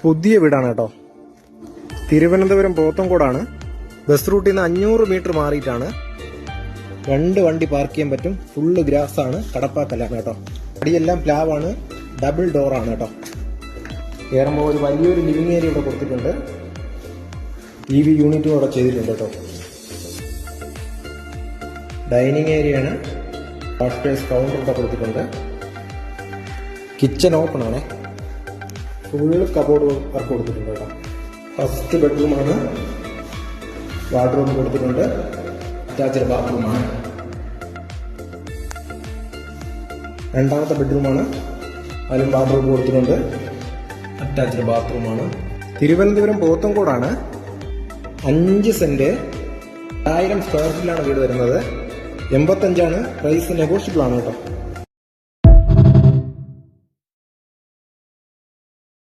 പുതിയ വീടാണ് കേട്ടോ. തിരുവനന്തപുരം പോത്തൻകോടാണ്. ബസ് റൂട്ടിൽ നിന്ന് 500 മീറ്റർ മാറിയിട്ടാണ്. 2 വണ്ടി പാർക്ക് ചെയ്യാൻ പറ്റും. ഫുള്ള് ഗ്രാസ് ആണ്, കടപ്പാക്കല്ലാണ് കേട്ടോ. അടിയെല്ലാം പ്ലാവാണ്, ഡബിൾ ഡോറാണ് കേട്ടോ. കയറുമ്പോൾ ഒരു വലിയൊരു ലിവിങ് ഏരിയ ഇവിടെ കൊടുത്തിട്ടുണ്ട്. EV യൂണിറ്റും ഇവിടെ ചെയ്തിട്ടുണ്ട് കേട്ടോ. ഡൈനിങ് ഏരിയയാണ്. വാഷ് കൗണ്ടർ ഇവിടെ കൊടുത്തിട്ടുണ്ട്. കിച്ചൺ ഓപ്പൺ ആണ്. ഫുള്ള് കബോർഡ് വർക്ക് കൊടുത്തിട്ടുണ്ട് കേട്ടോ. ഫസ്റ്റ് ബെഡ്റൂമാണ്. വാർഡ്രോബ് കൊടുത്തിട്ടുണ്ട്. അറ്റാച്ച്ഡ് ബാത്റൂമാണ്. രണ്ടാമത്തെ ബെഡ്റൂമാണ്. അതിലും വാർഡ്രോബ് കൊടുത്തിട്ടുണ്ട്. അറ്റാച്ച്ഡ് ബാത്റൂമാണ്. തിരുവനന്തപുരം പോത്തൻകോടാണ്. 5 സെന്റ് 1000 സ്ക്വയർ ഫീറ്റിലാണ് വീട് വരുന്നത്. 85 പ്രൈസ് നെഗോഷ്യബിൾ ആണ് കേട്ടോ.